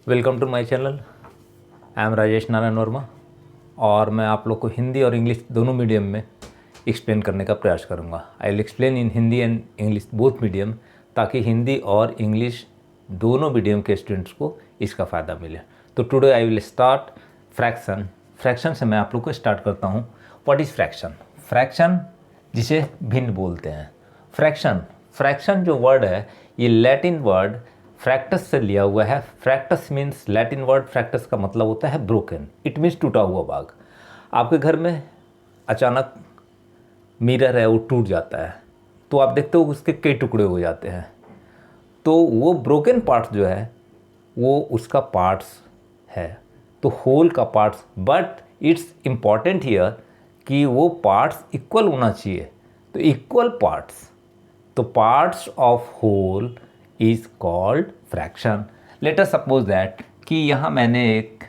Welcome to my channel. I am Rajesh Narayan Verma और मैं आप लोग को हिंदी और इंग्लिश दोनों मीडियम में एक्सप्लेन करने का प्रयास करूंगा। I will explain in Hindi and English both medium, ताकि हिंदी और इंग्लिश दोनों मीडियम के स्टूडेंट्स को इसका फ़ायदा मिले। तो today I will start fraction. Fraction से मैं आप लोग को स्टार्ट करता हूँ। What is fraction? फ्रैक्शन जिसे भिन्न बोलते हैं। फ्रैक्शन जो वर्ड है ये लैटिन वर्ड फ्रैक्टस से लिया हुआ है। फ्रैक्टस मीन्स, लैटिन वर्ड फ्रैक्टस का मतलब होता है ब्रोकन। इट मीन्स टूटा हुआ भाग। आपके घर में अचानक मिरर है वो टूट जाता है तो आप देखते हो उसके कई टुकड़े हो जाते हैं, तो वो ब्रोकन पार्ट जो है वो उसका पार्ट्स है, तो होल का parts. But it's important here कि वो पार्ट्स इक्वल होना चाहिए, तो इक्वल पार्ट्स, तो parts of whole is called fraction. Let us suppose that कि यहाँ मैंने एक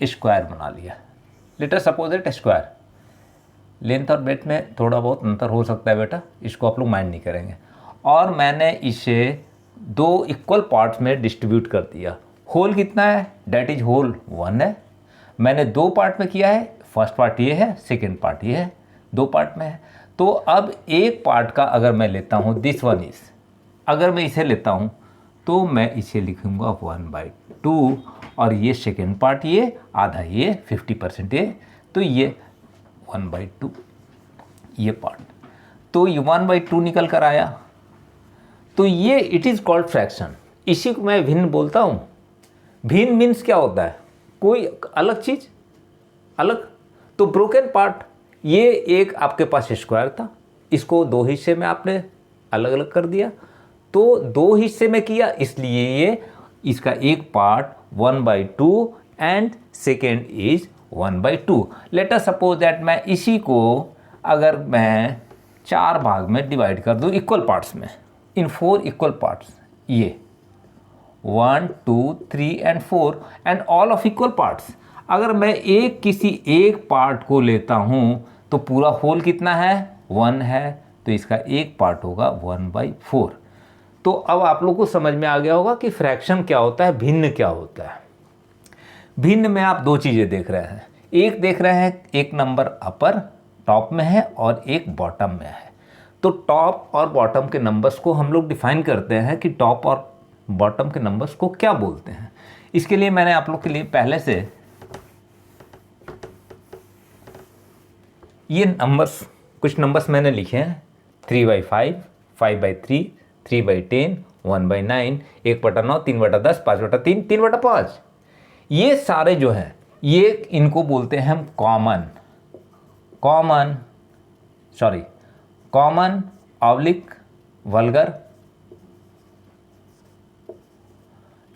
स्क्वायर बना लिया। Let us suppose that square, length और ब्रेथ में थोड़ा बहुत अंतर हो सकता है बेटा, इसको आप लोग माइंड नहीं करेंगे। और मैंने इसे दो इक्वल पार्ट्स में डिस्ट्रीब्यूट कर दिया। होल कितना है? डेट इज होल 1 है। मैंने दो पार्ट में किया है, फर्स्ट पार्ट ये है, सेकेंड पार्ट ये है, दो पार्ट में है। तो अब एक पार्ट का अगर मैं लेता हूँ, दिस वन इज, अगर मैं इसे लेता हूँ तो मैं इसे लिखूँगा 1/2, और ये सेकेंड पार्ट, ये आधा, ये 50% ये, तो ये 1/2 ये पार्ट, तो ये 1/2 निकल कर आया। तो ये इट इज़ कॉल्ड फ्रैक्शन। इसी को मैं भिन्न बोलता हूँ। भिन्न मीन्स क्या होता है? कोई अलग चीज़, अलग। तो ब्रोकन पार्ट, ये एक आपके पास स्क्वायर था, इसको दो हिस्से में आपने अलग अलग कर दिया, तो दो हिस्से में किया, इसलिए ये इसका एक part 1/2 and second is 1/2। Late us suppose that मैं इसी को अगर मैं 4 भाग में डिवाइड कर दूँ इक्वल पार्ट्स में, इन 4 इक्वल पार्ट्स, ये 1 2 3 and 4 and all of equal parts. अगर मैं किसी एक पार्ट को लेता हूँ तो पूरा होल कितना है? 1 है, तो इसका एक पार्ट होगा 1/4। तो अब आप लोग को समझ में आ गया होगा कि फ्रैक्शन क्या होता है, भिन्न क्या होता है। भिन्न में आप दो चीज़ें देख रहे हैं। एक देख रहे हैं, एक नंबर अपर टॉप में है और एक बॉटम में है। तो टॉप और बॉटम के नंबर्स को हम लोग डिफाइन करते हैं कि टॉप और बॉटम के नंबर्स को क्या बोलते हैं। इसके लिए मैंने आप लोग के लिए पहले से ये नंबर्स, कुछ नंबर्स मैंने लिखे हैं। 3/5, 5/3, 3/10, 1/9, 1/9, 3/10, 5/3, 3/5। ये सारे जो हैं, ये इनको बोलते हैं हम कॉमन ऑब्लिक वल्गर,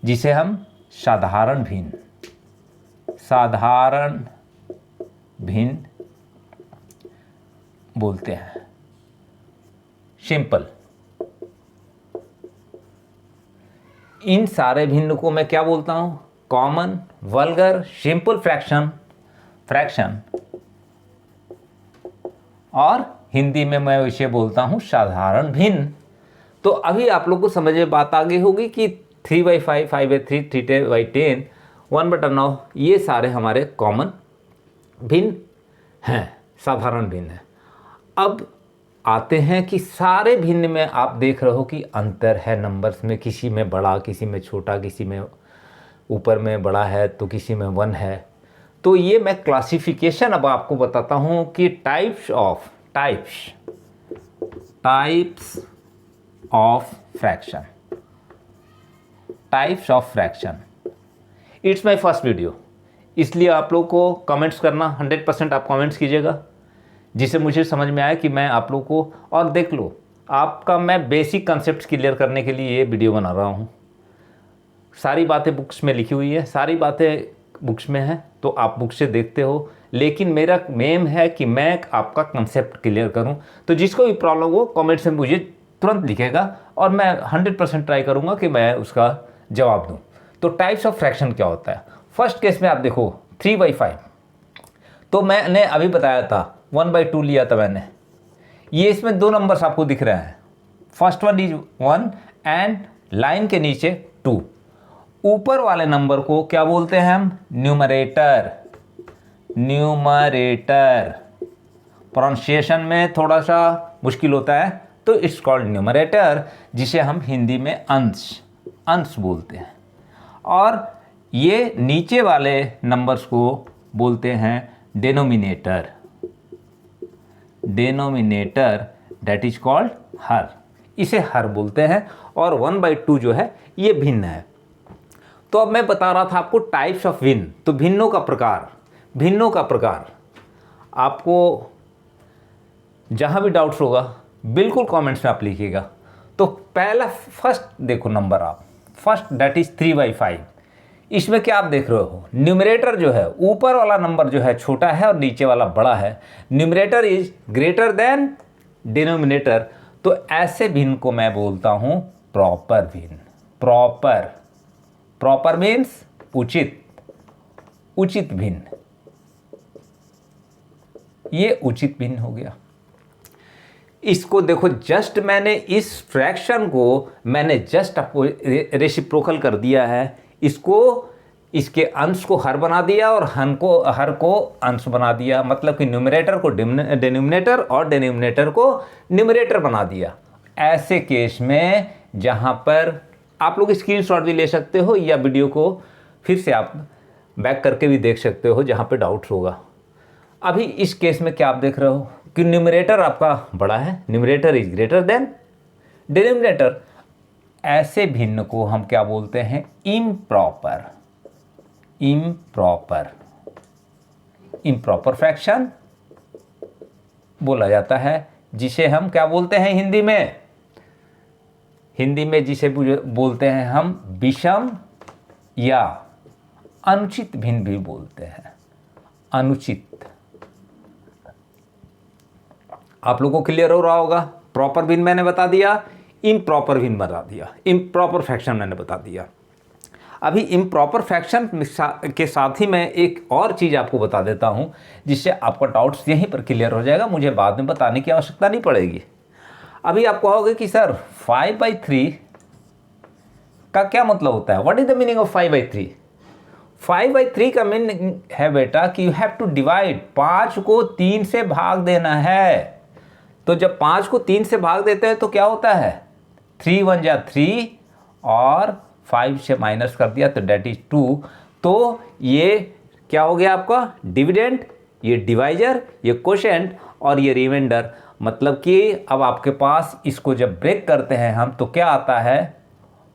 जिसे हम साधारण भिन्न बोलते हैं। सिंपल। इन सारे भिन्न को मैं क्या बोलता हूं? कॉमन, वल्गर, सिंपल फ्रैक्शन, और हिंदी में मैं इसे बोलता हूं साधारण भिन्न। तो अभी आप लोग को समझ में बात आ गई होगी कि 3/5, 5/3, 3/10, 1/9 ये सारे हमारे कॉमन भिन्न हैं, साधारण भिन्न हैं। अब आते हैं कि सारे भिन्न में आप देख रहे हो कि अंतर है नंबर्स में, किसी में बड़ा, किसी में छोटा, किसी में ऊपर में बड़ा है तो किसी में 1 है। तो ये मैं क्लासिफिकेशन अब आपको बताता हूँ कि types of fraction. It's my first video, इसलिए आप लोग को कमेंट्स करना 100% आप कमेंट्स कीजिएगा, जिससे मुझे समझ में आए कि मैं आप लोग को, और देख लो आपका मैं बेसिक कंसेप्ट क्लियर करने के लिए ये वीडियो बना रहा हूँ। सारी बातें बुक्स में लिखी हुई है, सारी बातें बुक्स में हैं, तो आप बुक से देखते हो, लेकिन मेरा मेम है कि मैं आपका कंसेप्ट क्लियर करूं। तो जिसको भी प्रॉब्लम हो कमेंट्स में मुझे तुरंत लिखेगा और मैं 100% ट्राई करूंगा कि मैं उसका जवाब दूं। तो टाइप्स ऑफ फ्रैक्शन क्या होता है? फर्स्ट केस में आप देखो 3/5, तो मैंने अभी बताया था 1/2 लिया था मैंने। ये इसमें दो नंबर्स आपको दिख रहे हैं, first one is 1 and line के नीचे 2, ऊपर वाले नंबर को क्या बोलते हैं हम? न्यूमरेटर। न्यूमरेटर प्रोनाउंसिएशन में थोड़ा सा मुश्किल होता है, तो इट्स कॉल्ड न्यूमरेटर, जिसे हम हिंदी में अंश बोलते हैं। और ये नीचे वाले नंबर्स को बोलते हैं denominator. Denominator that is called her, इसे हर बोलते हैं। और 1/2 जो है ये भिन्न है। तो अब मैं बता रहा था आपको टाइप्स ऑफ भिन्न, तो भिन्नों का प्रकार आपको जहाँ भी डाउट्स होगा बिल्कुल कमेंट्स में आप लिखिएगा। तो पहला फर्स्ट देखो नंबर आप, फर्स्ट दैट इज 3/5। इसमें क्या आप देख रहे हो? न्यूमरेटर जो है, ऊपर वाला नंबर जो है छोटा है और नीचे वाला बड़ा है। Numerator is greater than denominator. तो ऐसे भिन्न को मैं बोलता हूं प्रॉपर भिन्न। प्रॉपर मीन्स उचित भिन्न। ये उचित भिन्न हो गया। इसको देखो, जस्ट मैंने इस फ्रैक्शन को मैंने जस्ट आपको रेसिप्रोकल कर दिया है। इसको, इसके अंश को हर बना दिया और हर को अंश बना दिया। मतलब कि न्यूमरेटर को डिनोमिनेटर और डिनोमिनेटर को न्यूमरेटर बना दिया। ऐसे केस में जहाँ पर आप लोग स्क्रीनशॉट भी ले सकते हो या वीडियो को फिर से आप बैक करके भी देख सकते हो जहाँ पे डाउट्स होगा। अभी इस केस में क्या आप देख रहे हो कि न्यूमरेटर आपका बड़ा है, numerator is greater than denominator. ऐसे भिन्न को हम क्या बोलते हैं? इम्प्रॉपर फ्रैक्शन बोला जाता है, जिसे हम क्या बोलते हैं हिंदी में जिसे बोलते हैं हम विषम या अनुचित भिन्न भी बोलते हैं। अनुचित, आप लोगों को क्लियर हो रहा होगा। प्रॉपर भिन्न मैंने बता दिया, इम्प्रॉपर भिन्न बता दिया, इम्प्रॉपर फ्रैक्शन मैंने बता दिया। अभी इम्प्रॉपर फ्रैक्शन के साथ ही मैं एक और चीज़ आपको बता देता हूँ, जिससे आपका डाउट्स यहीं पर क्लियर हो जाएगा, मुझे बाद में बताने की आवश्यकता नहीं पड़ेगी। अभी आप कहोगे कि सर 5/3 का क्या मतलब होता है? What is the meaning of 5/3? 5/3 का मीनिंग है बेटा कि यू हैव टू डिवाइड, 5 को 3 से भाग देना है। तो जब 5 को 3 से भाग देते हैं तो क्या होता है? 3 1 जा 3 और 5 से माइनस कर दिया तो डेट इज 2। तो ये क्या हो गया आपका? डिविडेंड, ये डिवाइजर, ये कोशेंट और ये रिमाइंडर। मतलब कि अब आपके पास इसको जब ब्रेक करते हैं हम तो क्या आता है?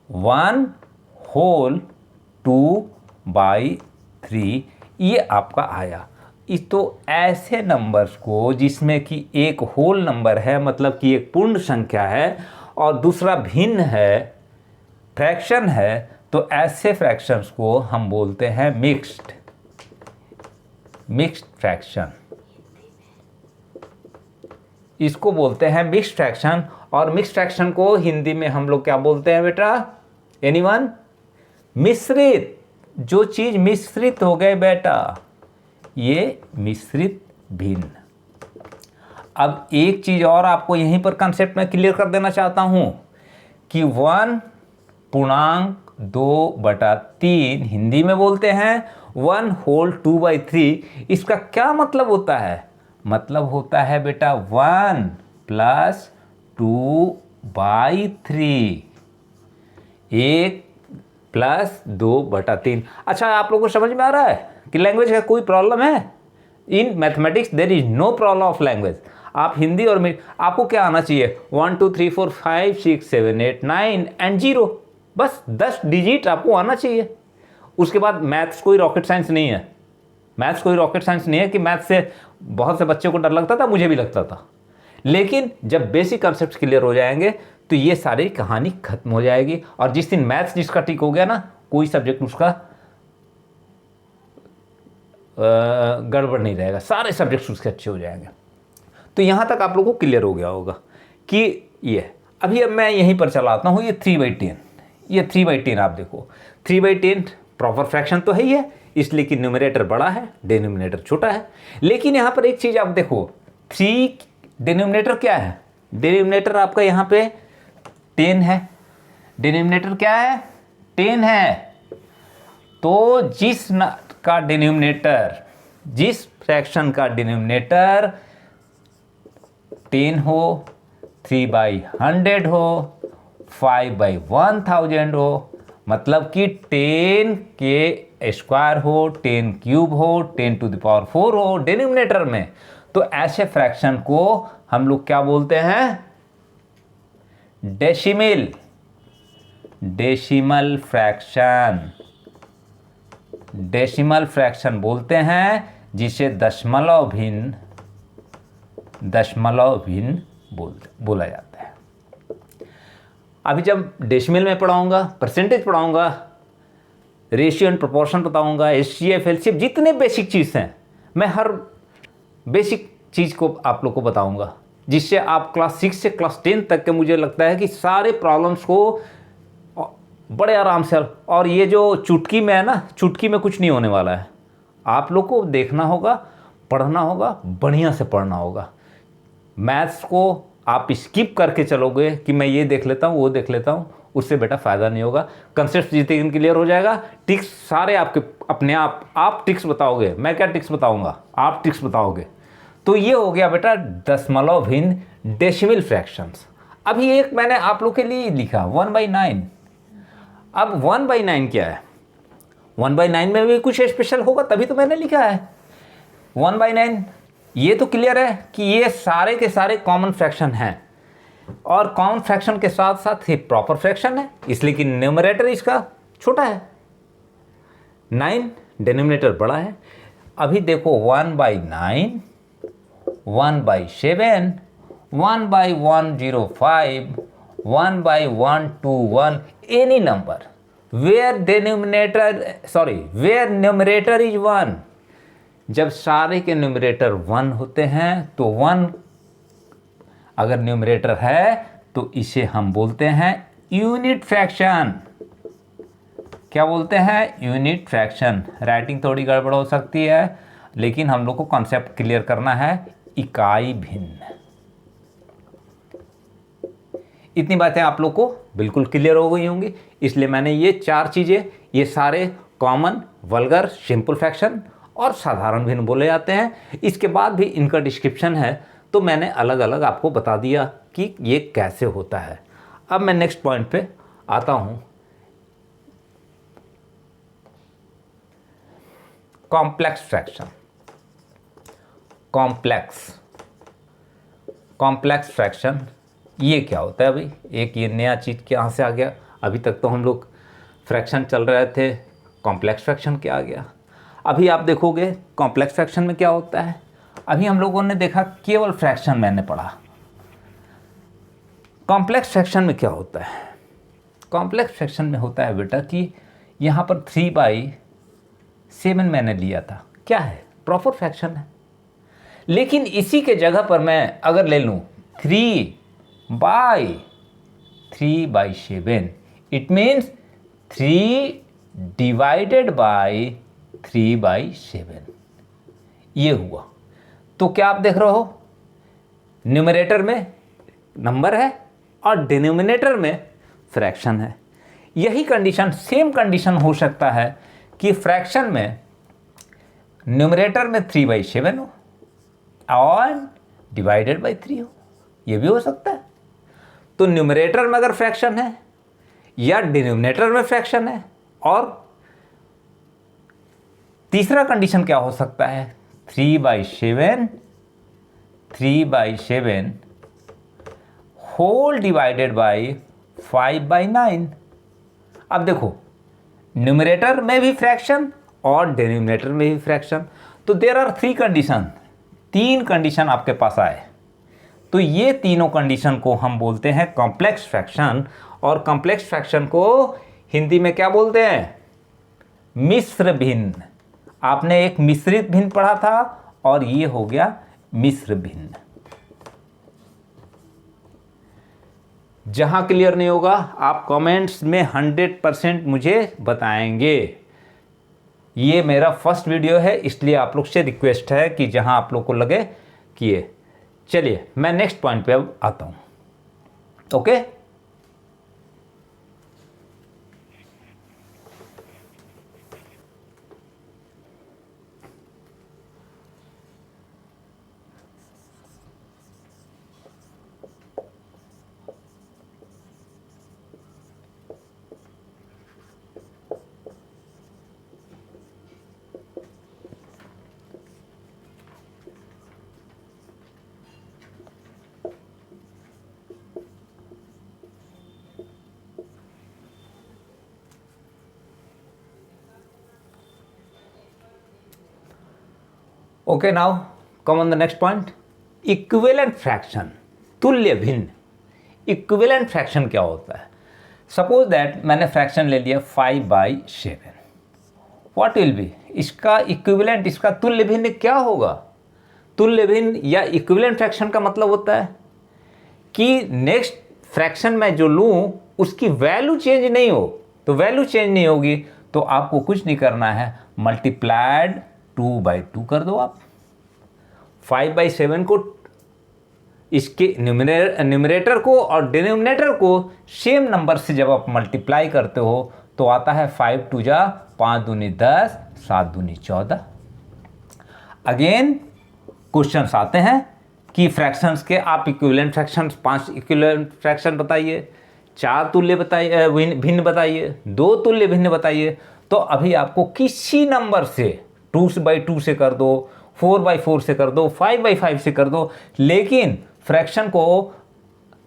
1/2/3 ये आपका आया। इस तो ऐसे नंबर्स को जिसमें कि एक होल नंबर है, मतलब कि एक पूर्ण संख्या है और दूसरा भिन्न है, फ्रैक्शन है, तो ऐसे फ्रैक्शंस को हम बोलते हैं मिक्स्ड फ्रैक्शन। इसको बोलते हैं मिक्स्ड फ्रैक्शन। और मिक्स्ड फ्रैक्शन को हिंदी में हम लोग क्या बोलते हैं बेटा? एनीवन? मिश्रित। जो चीज मिश्रित हो गए बेटा, ये मिश्रित भिन्न। अब एक चीज और आपको यहीं पर कंसेप्ट में क्लियर कर देना चाहता हूं कि 1/2/3 हिंदी में बोलते हैं 1/2/3। इसका क्या मतलब होता है? मतलब होता है बेटा 1 + 2/3, 1 + 2/3। अच्छा, आप लोगों को समझ में आ रहा है कि लैंग्वेज का कोई प्रॉब्लम है? In mathematics there is no problem of language. आप हिंदी और आपको क्या आना चाहिए? 1 2 3 4 5 6 7 8 9 एंड 0, बस 10 डिजिट आपको आना चाहिए। उसके बाद मैथ्स कोई रॉकेट साइंस नहीं है। मैथ्स कोई रॉकेट साइंस नहीं है कि मैथ्स से बहुत से बच्चों को डर लगता था, मुझे भी लगता था। लेकिन जब बेसिक कॉन्सेप्ट्स क्लियर हो जाएंगे तो ये सारी कहानी खत्म हो जाएगी। और जिस दिन मैथ्स जिसका ठीक हो गया ना, कोई सब्जेक्ट उसका गड़बड़ नहीं रहेगा, सारे सब्जेक्ट्स उसके अच्छे हो जाएंगे। तो यहाँ तक आप लोगों को क्लियर हो गया होगा कि ये अभी अब मैं यहीं पर चलाता हूँ। ये 3/10, ये 3/10 आप देखो, 3/10 प्रॉपर फ्रैक्शन तो है ही है, इसलिए कि न्यूमरेटर बड़ा है, डिनोमिनेटर छोटा है। लेकिन यहाँ पर एक चीज़ आप देखो, 3 डिनोमिनेटर क्या है? डिनोमिनेटर आपका यहाँ पे 10 है। डिनोमिनेटर क्या है? 10 है। तो का डिनोमिनेटर, जिस फ्रैक्शन का डिनोमिनेटर 10 हो, 3/100 हो, 5/1000 हो, मतलब कि 10 के स्क्वायर हो, 10 क्यूब हो, 10⁴ हो डिनोमिनेटर में, तो ऐसे फ्रैक्शन को हम लोग क्या बोलते हैं? Decimal. Decimal fraction, decimal fraction बोलते हैं, जिसे दशमलव भिन्न बोला जाता है। अभी जब डेसिमल में पढ़ाऊंगा, परसेंटेज पढ़ाऊंगा, रेशियो एंड प्रोपोर्शन बताऊंगा, HCF, LCF, जितने बेसिक चीज़ हैं, मैं हर बेसिक चीज़ को आप लोग को बताऊंगा, जिससे आप क्लास 6 से क्लास 10 तक के, मुझे लगता है कि सारे प्रॉब्लम्स को बड़े आराम से, और ये जो चुटकी में है ना, चुटकी में कुछ नहीं होने वाला है। आप लोग को देखना होगा, पढ़ना होगा, बढ़िया से पढ़ना होगा। मैथ्स को आप स्किप करके चलोगे कि मैं ये देख लेता हूँ, वो देख लेता हूँ, उससे बेटा फ़ायदा नहीं होगा। कंसेप्ट जितने दिन क्लियर हो जाएगा, ट्रिक्स सारे आपके अपने आप ट्रिक्स बताओगे, मैं क्या ट्रिक्स बताऊँगा, आप ट्रिक्स बताओगे। तो ये हो गया बेटा दशमलव भिन्न डेसिमल फ्रैक्शंस। अभी एक मैंने आप लोग के लिए लिखा 1/9। अब 1/9 क्या है? 1/9 में भी कुछ स्पेशल होगा, तभी तो मैंने लिखा है 1/9। ये तो क्लियर है कि ये सारे के सारे कॉमन फ्रैक्शन हैं, और कॉमन फ्रैक्शन के साथ साथ ही प्रॉपर फ्रैक्शन है, इसलिए कि न्यूमरेटर इसका छोटा है, 9, डिनोमिनेटर बड़ा है। अभी देखो 1/9, 1/7, 1/105, 1/121, any number where numerator is 1। जब सारे के न्यूमरेटर 1 होते हैं तो 1 अगर न्यूमरेटर है तो इसे हम बोलते हैं यूनिट फ्रैक्शन। क्या बोलते हैं? Unit fraction. राइटिंग थोड़ी गड़बड़ हो सकती है, लेकिन हम लोग को कॉन्सेप्ट क्लियर करना है, इकाई भिन्न। इतनी बातें आप लोग को बिल्कुल क्लियर हो गई होंगी, इसलिए मैंने ये 4 चीज़ें, ये सारे कॉमन, वल्गर, सिंपल फ्रैक्शन और साधारण भिन्न बोले जाते हैं। इसके बाद भी इनका डिस्क्रिप्शन है, तो मैंने अलग अलग आपको बता दिया कि ये कैसे होता है। अब मैं नेक्स्ट पॉइंट पे आता हूँ, कॉम्प्लेक्स फ्रैक्शन। कॉम्प्लेक्स फ्रैक्शन ये क्या होता है? अभी एक ये नया चीज़ कहाँ से आ गया? अभी तक तो हम लोग फ्रैक्शन चल रहे थे, कॉम्प्लेक्स फ्रैक्शन क्या आ गया? अभी आप देखोगे कॉम्प्लेक्स फ्रैक्शन में क्या होता है। अभी हम लोगों ने देखा केवल फ्रैक्शन, मैंने पढ़ा। कॉम्प्लेक्स फ्रैक्शन में क्या होता है? कॉम्प्लेक्स फ्रैक्शन में होता है बेटा कि यहाँ पर 3/7 मैंने लिया था, क्या है? प्रॉपर फ्रैक्शन है। लेकिन इसी के जगह पर मैं अगर ले लूँ 3/7, इट मीन्स 3/3/7, ये हुआ। तो क्या आप देख रहे हो? न्यूमरेटर में नंबर है और डिनोमिनेटर में फ्रैक्शन है। यही कंडीशन, सेम कंडीशन हो सकता है कि फ्रैक्शन में न्यूमरेटर में 3/7 हो और डिवाइडेड बाई 3 हो, ये भी हो सकता है। तो न्यूमरेटर में अगर फ्रैक्शन है या डिनोमिनेटर में फ्रैक्शन है, और तीसरा कंडीशन क्या हो सकता है? 3/7 होल डिवाइडेड बाई 5/9। अब देखो न्यूमरेटर में भी फ्रैक्शन और डिनोमिनेटर में भी फ्रैक्शन, तो देयर आर 3 कंडीशन, 3 कंडीशन आपके पास आए। तो ये तीनों कंडीशन को हम बोलते हैं कॉम्प्लेक्स फ्रैक्शन, और कॉम्प्लेक्स फ्रैक्शन को हिंदी में क्या बोलते हैं? मिश्र भिन्न। आपने एक मिश्रित भिन्न पढ़ा था, और ये हो गया मिश्र भिन्न। जहां क्लियर नहीं होगा आप कमेंट्स में 100% मुझे बताएंगे। ये मेरा फर्स्ट वीडियो है, इसलिए आप लोग से रिक्वेस्ट है कि जहां आप लोग को लगे कि ये। चलिए मैं नेक्स्ट पॉइंट पे अब आता हूं। Okay, okay, now come on the next point, equivalent fraction, तुल्य भिन्न। इक्विवेलेंट फ्रैक्शन क्या होता है? सपोज दैट मैंने फ्रैक्शन ले लिया 5/7, व्हाट विल बी, इसका इक्विवेलेंट, इसका तुल्य भिन्न क्या होगा? तुल्य भिन्न या इक्विवेलेंट फ्रैक्शन का मतलब होता है कि नेक्स्ट फ्रैक्शन में जो लूँ उसकी वैल्यू चेंज नहीं हो। तो वैल्यू चेंज नहीं होगी तो आपको कुछ नहीं करना है, मल्टीप्लाइड 2/2 कर दो आप। 5/7 को, इसके न्यूमरेटर को और डिनोमिनेटर को सेम नंबर से जब आप मल्टीप्लाई करते हो तो आता है 5 2 जा 5 दूनी 10, 7 दूनी 14। अगेन क्वेश्चंस आते हैं कि फ्रैक्शंस के आप इक्विवेलेंट फ्रैक्शंस, 5 इक्विवेलेंट फ्रैक्शन बताइए, 4 तुल्य बताइए, भिन्न बताइए, 2 तुल्य भिन्न बताइए। तो अभी आपको किसी नंबर से 2/2 से कर दो, 4/4 से कर दो, 5/5 से कर दो, लेकिन फ्रैक्शन को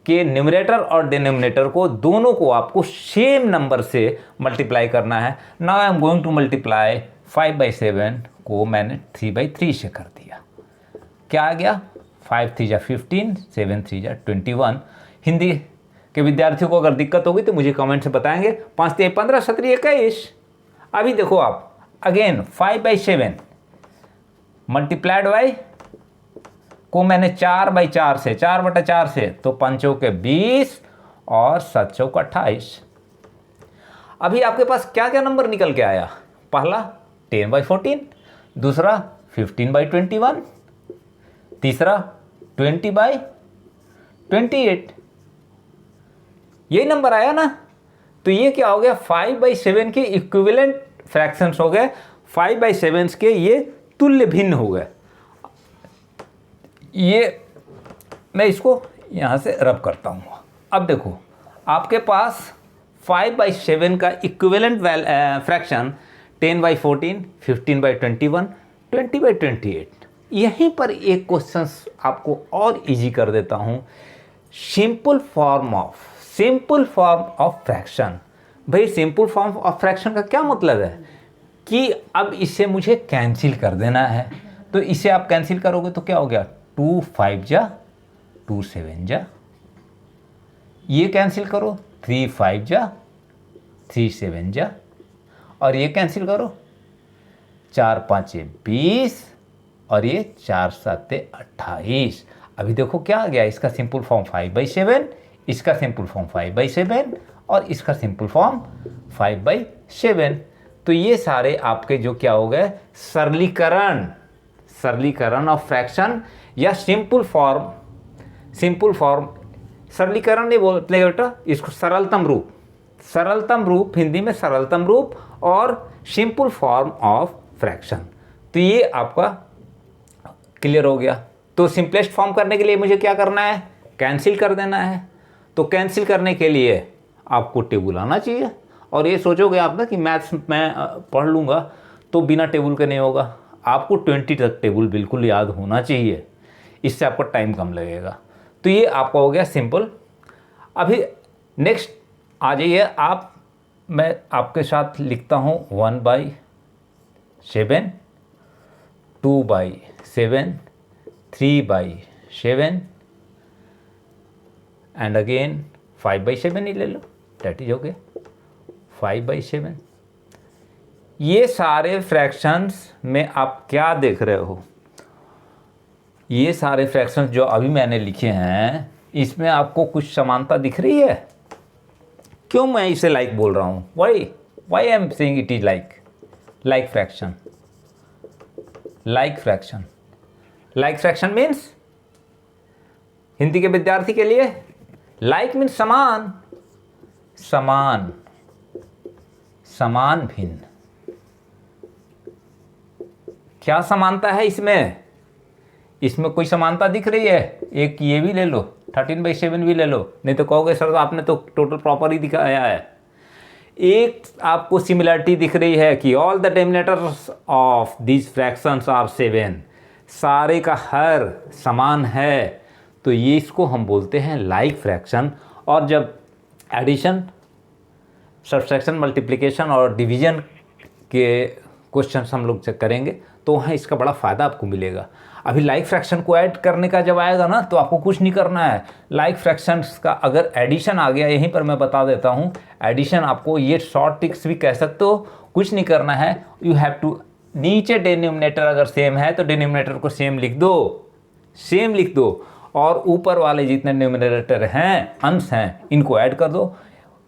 के न्यूमरेटर और डिनोमिनेटर को दोनों को आपको सेम नंबर से मल्टीप्लाई करना है। Now I am going to multiply 5/7 को मैंने 3/3 से कर दिया। क्या आ गया? 5 3 जा 15, 7 3 जा 21। हिंदी के विद्यार्थियों को अगर दिक्कत होगी तो मुझे कमेंट से बताएंगे। 5 3 15, 17 21। अभी देखो आप, अगेन 5/7 मल्टीप्लाइड बाई को मैंने 4/4 से, 4/4 से, तो 5 चौके 20 और 7 चौके 28। अभी आपके पास क्या क्या नंबर निकल के आया? पहला 10/14, दूसरा 15/21, तीसरा 20/28। यही नंबर आया ना? तो ये क्या हो गया? 5/7 के इक्विवेलेंट फ्रैक्शंस हो गए, 5/7 के ये तुल्य भिन्न हो गए। ये मैं इसको यहाँ से रब करता हूँ। अब देखो आपके पास 5/7 का इक्विवेलेंट फ्रैक्शन 10/14, 15/21, 20/28। यहीं पर एक क्वेश्चन आपको और इजी कर देता हूँ, सिंपल फॉर्म ऑफ फ्रैक्शन। भाई सिंपल फॉर्म ऑफ फ्रैक्शन का क्या मतलब है कि अब इसे मुझे कैंसिल कर देना है। तो इसे आप कैंसिल करोगे तो क्या हो गया? 2 5 जा 2 7 जा, ये कैंसिल करो, 3 5 जा 3 7 जा, और ये कैंसिल करो, 4 5 20 और ये 4 7 28। अभी देखो क्या आ गया? इसका सिंपल फॉर्म 5/7, इसका सिंपल फॉर्म 5/7 और इसका सिंपल फॉर्म 5/7। तो ये सारे आपके जो क्या हो गए? सरलीकरण ऑफ फ्रैक्शन या सिंपल फॉर्म, सरलीकरण नहीं बोलते बेटा, इसको सरलतम रूप, हिंदी में सरलतम रूप और सिंपल फॉर्म ऑफ फ्रैक्शन। तो ये आपका क्लियर हो गया। तो सिंपलेस्ट फॉर्म करने के लिए मुझे क्या करना है? कैंसिल कर देना है। तो कैंसिल करने के लिए आपको टेबल आना चाहिए, और ये सोचोगे आप ना कि मैथ्स मैं पढ़ लूँगा तो बिना टेबल के नहीं होगा। आपको 20 तक टेबल बिल्कुल याद होना चाहिए, इससे आपको टाइम कम लगेगा। तो ये आपका हो गया सिंपल। अभी नेक्स्ट आ जाइए आप, मैं आपके साथ लिखता हूँ 1/7, 2/7, 3/7 एंड अगेन 5/7 ही ले लो, डेट इज ओके, 5/7। ये सारे फ्रैक्शंस में आप क्या देख रहे हो? ये सारे फ्रैक्शंस जो अभी मैंने लिखे हैं इसमें आपको कुछ समानता दिख रही है? क्यों मैं इसे लाइक बोल रहा हूँ? Why I am saying it is like fraction. Like fraction means, Hindi के विद्यार्थी के लिए लाइक मीन्स समान भिन्न। क्या समानता है इसमें कोई समानता दिख रही है? एक ये भी ले लो, 13/7 भी ले लो, नहीं तो कहोगे सर आपने तो टोटल प्रॉपर ही दिखाया है। एक आपको सिमिलरिटी दिख रही है कि all the denominators of these fractions are 7, सारे का हर समान है। तो ये इसको हम बोलते हैं लाइक फ्रैक्शन। और जब एडिशन, सब्सट्रैक्शन, मल्टीप्लिकेशन और डिवीजन के क्वेश्चन हम लोग चेक करेंगे, तो वहाँ इसका बड़ा फ़ायदा आपको मिलेगा। अभी लाइक फ्रैक्शन को ऐड करने का जब आएगा ना, तो आपको कुछ नहीं करना है। लाइक फ्रैक्शंस का अगर एडिशन आ गया, यहीं पर मैं बता देता हूँ, एडिशन आपको ये शॉर्ट ट्रिक्स भी कह सकते हो, कुछ नहीं करना है। यू हैव टू, नीचे डिनोमिनेटर अगर सेम है तो डिनोमिनेटर को सेम लिख दो, सेम लिख दो, और ऊपर वाले जितने न्यूमरेटर हैं, अंश हैं, इनको ऐड कर दो।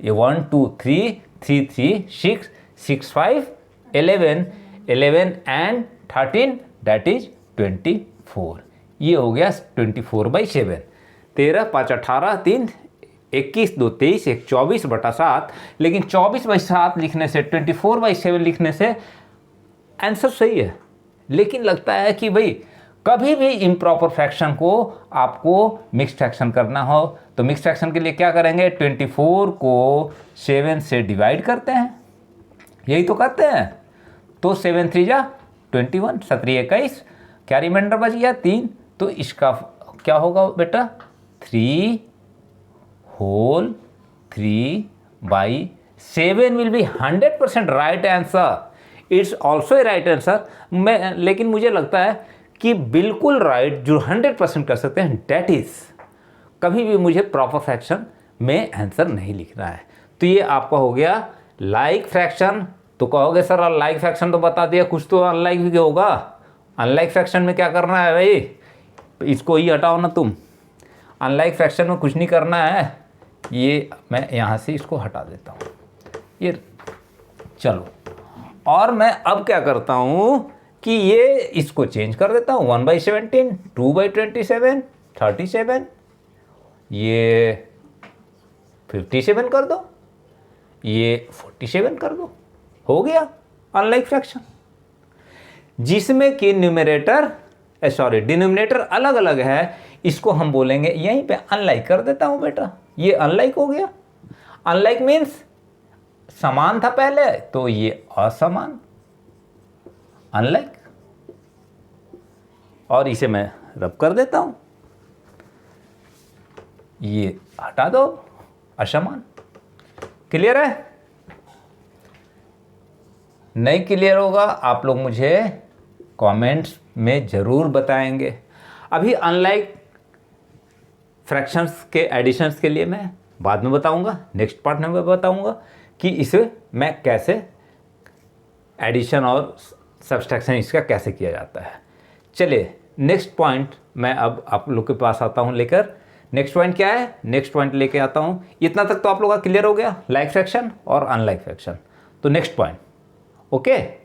ये 1 2 3 3 3 6 6 5 11 11 एंड 13 दैट इज 24। ये हो गया 24/7। 13 5 18 3 21 2 23 1 24/7। लेकिन 24/7 लिखने से, 24/7 लिखने से आंसर सही है। लेकिन लगता है कि भाई कभी भी इम्प्रॉपर फ्रैक्शन को आपको मिक्स फ्रैक्शन करना हो, तो मिक्स फ्रैक्शन के लिए क्या करेंगे, 24 को 7 से डिवाइड करते हैं, यही तो करते हैं। तो 7 3 जा 21, 7 21, क्या रिमाइंडर बच गया 3। तो इसका क्या होगा बेटा, 3 whole 3/7 will be 100% right answer. It's also a right answer. मैं, लेकिन मुझे लगता है कि बिल्कुल राइट जो 100% कर सकते हैं, डैट इज, कभी भी मुझे प्रॉपर फ्रैक्शन में आंसर नहीं लिखना है। तो ये आपका हो गया लाइक फ्रैक्शन। तो कहोगे सर लाइक फ्रैक्शन तो बता दिया, कुछ तो अनलाइक भी होगा। अनलाइक फ्रैक्शन में क्या करना है भाई, इसको ही हटाओ ना तुम। अनलाइक फ्रैक्शन में कुछ नहीं करना है, ये मैं यहाँ से इसको हटा देता हूँ, ये चलो। और मैं अब क्या करता हूँ कि ये इसको चेंज कर देता हूँ, 1/17, 2/27, 37, ये 57 कर दो, ये 47 कर दो, हो गया अनलाइक फ्रैक्शन। जिसमें कि न्यूमरेटर डिनोमिनेटर अलग अलग है, इसको हम बोलेंगे, यहीं पे अनलाइक कर देता हूं बेटा, ये अनलाइक हो गया। अनलाइक मीन्स समान था पहले, तो ये असमान, अनलाइक। और इसे मैं रब कर देता हूं, ये हटा दो, असमान। क्लियर है? नहीं क्लियर होगा आप लोग मुझे कमेंट्स में ज़रूर बताएंगे। अभी अनलाइक फ्रैक्शंस के एडिशंस के लिए मैं बाद में बताऊंगा, नेक्स्ट पार्ट में मैं बताऊंगा कि इसे मैं कैसे एडिशन और सब्सट्रैक्शन इसका कैसे किया जाता है। चलिए नेक्स्ट पॉइंट मैं अब आप लोग के पास आता हूं लेकर। नेक्स्ट पॉइंट क्या है, नेक्स्ट पॉइंट लेके आता हूं। इतना तक तो आप लोग का क्लियर हो गया, लाइक फ्रैक्शन और अनलाइक फ्रैक्शन। तो next point, okay.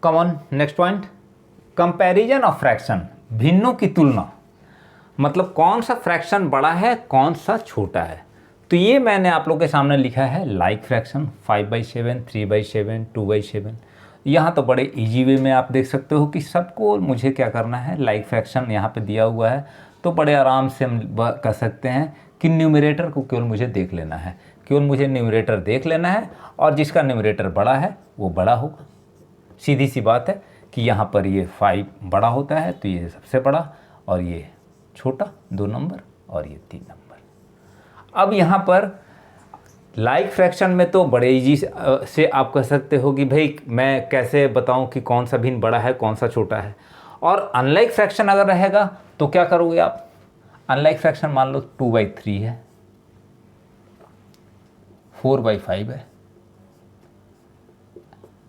Come on next point, comparison of fraction, भिन्नों की तुलना, मतलब कौन सा फ्रैक्शन बड़ा है कौन सा छोटा है। तो ये मैंने आप लोग के सामने लिखा है लाइक फ्रैक्शन 5/7, 3/7, 2/7। यहाँ तो बड़े इजी वे में आप देख सकते हो कि सबको मुझे क्या करना है, लाइक फ्रैक्शन यहाँ पे दिया हुआ है तो बड़े आराम से हम कर सकते हैं कि न्यूमरेटर को केवल मुझे देख लेना है, केवल मुझे न्यूमरेटर देख लेना है और जिसका न्यूमरेटर बड़ा है वो बड़ा होगा। सीधी सी बात है कि यहाँ पर ये 5 बड़ा होता है तो ये सबसे बड़ा और ये छोटा 2 नंबर और ये 3 नंबर। अब यहाँ पर लाइक फ्रैक्शन में तो बड़े इजी से आप कह सकते हो कि भाई मैं कैसे बताऊं कि कौन सा भिन्न बड़ा है कौन सा छोटा है। और अनलाइक फ्रैक्शन अगर रहेगा तो क्या करोगे आप, अनलाइक फ्रैक्शन मान लो 2/3 है, 4/5 है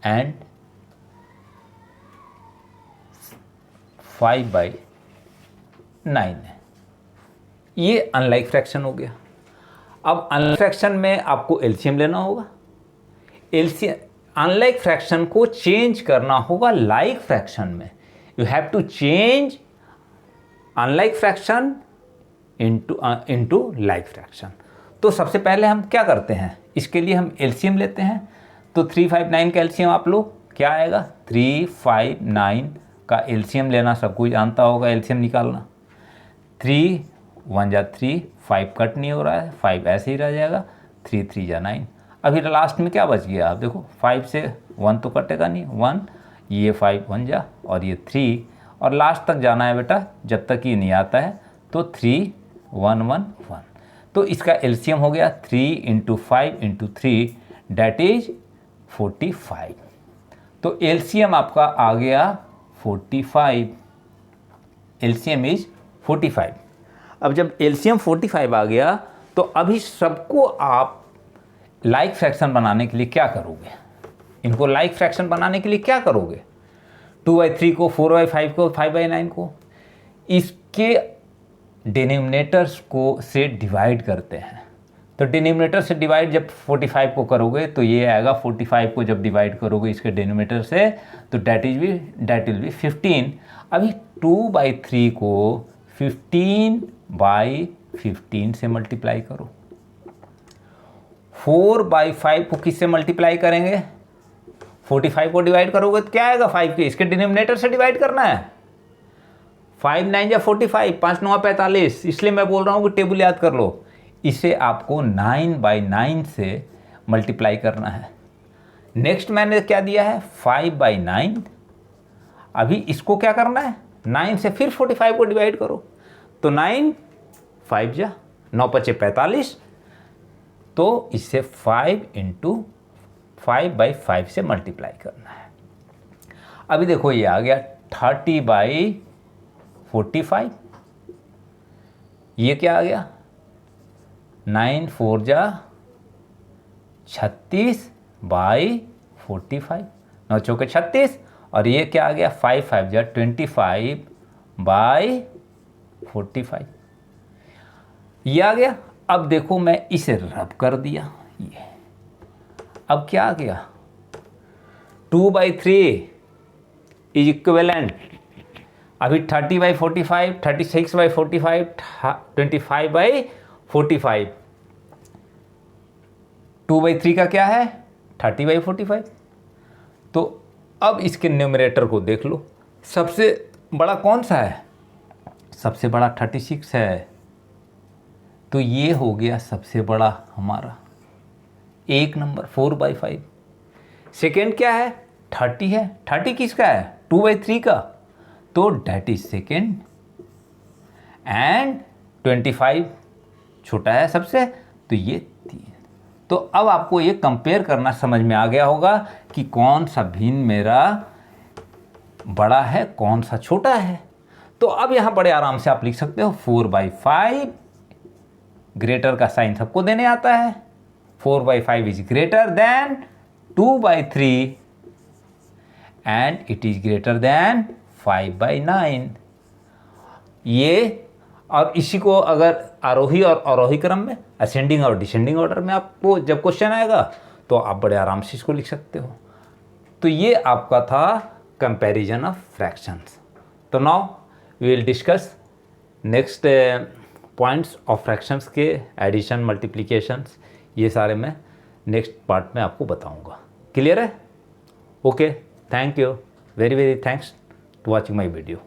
एंड 5/9 है, ये अनलाइक फ्रैक्शन हो गया। अब अनलाइक फ्रैक्शन में आपको एलसीएम लेना होगा, एलसीएम अनलाइक फ्रैक्शन को चेंज करना होगा लाइक फ्रैक्शन में। You have to change unlike fraction into like fraction. तो सबसे पहले हम क्या करते हैं, इसके लिए हम एलसीएम लेते हैं। तो 3, 5, 9 का एलसीएम आप लोग क्या आएगा, 3, 5, 9 का एलसीएम लेना सब कोई जानता होगा, एलसीएम निकालना। 3 1 जा 3, 5 कट नहीं हो रहा है, 5 ऐसे ही रह जाएगा, 3 3 जा 9। अभी लास्ट में क्या बच गया आप देखो, 5 से 1 तो कटेगा नहीं, 1, ये 5 1 जा और ये 3 और लास्ट तक जाना है बेटा, जब तक ये नहीं आता है तो 3 1 1 1। तो इसका एलसीएम हो गया 3 × 5 × 3 डैट इज 45। तो एलसीएम आपका आ गया 45, एलसीएम इज 45। अब जब एलसीएम 45 आ गया तो अभी सबको आप लाइक फ्रैक्शन बनाने के लिए क्या करोगे, इनको लाइक फ्रैक्शन बनाने के लिए क्या करोगे, 2/3 को, 4/5 को, 5/9 को, इसके डिनोमिनेटर्स को से डिवाइड करते हैं। तो डिनोमिनेटर से डिवाइड जब 45 को करोगे तो ये आएगा, 45 को जब डिवाइड करोगे इसके डिनोमिनेटर से तो डैट विल बी 15। अभी 2/3 को 15/15 से मल्टीप्लाई करो, 4/5 को किससे मल्टीप्लाई करेंगे, 45 को डिवाइड करोगे तो क्या आएगा, 5 के इसके डिनोमिनेटर से डिवाइड करना है। 5 9 या 45, 5 9 45, इसलिए मैं बोल रहा हूँ कि टेबल याद कर लो। इसे आपको 9/9 से मल्टीप्लाई करना है। नेक्स्ट मैंने क्या दिया है, 5/9। अभी इसको क्या करना है, 9 से फिर 45 को डिवाइड करो तो 9 5 जा 9 5 45, तो इससे 5 × 5/5 से मल्टीप्लाई करना है। अभी देखो ये आ गया 30/45, ये क्या आ गया, 9 4 जा 36/45, 9 चौके 36 और ये क्या आ गया, 5 5 जा 25/45, ये आ गया। अब देखो मैं इसे रब कर दिया, ये अब क्या आ गया, 2/3 इज इक्विवेलेंट, अभी 30/45, 36/45, 25/45, 2/3 का क्या है, 30/45। तो अब इसके न्यूमरेटर को देख लो, सबसे बड़ा कौन सा है, सबसे बड़ा 36 है, तो ये हो गया सबसे बड़ा हमारा 1 नंबर 4/5। सेकेंड क्या है, 30 है, 30 किसका है, 2/3 का, तो डैट इज सेकेंड। एंड 25 छोटा है सबसे, तो ये 3। तो अब आपको ये कंपेयर करना समझ में आ गया होगा कि कौन सा भिन्न मेरा बड़ा है कौन सा छोटा है। तो अब यहाँ बड़े आराम से आप लिख सकते हो 4/5, ग्रेटर का साइन सबको देने आता है, 4/5 is greater than 2/3 and it is greater than 5/9। ये और इसी को अगर आरोही और अवरोही क्रम में, असेंडिंग और डिसेंडिंग ऑर्डर में आपको जब क्वेश्चन आएगा तो आप बड़े आराम से इसको लिख सकते हो। तो ये आपका था कंपैरिजन ऑफ फ्रैक्शंस। तो now we will discuss next points of fractions के एडिशन, मल्टीप्लिकेशंस, ये सारे मैं नेक्स्ट पार्ट में आपको बताऊंगा। क्लियर है? Okay, thank you, very very thanks to watching my video.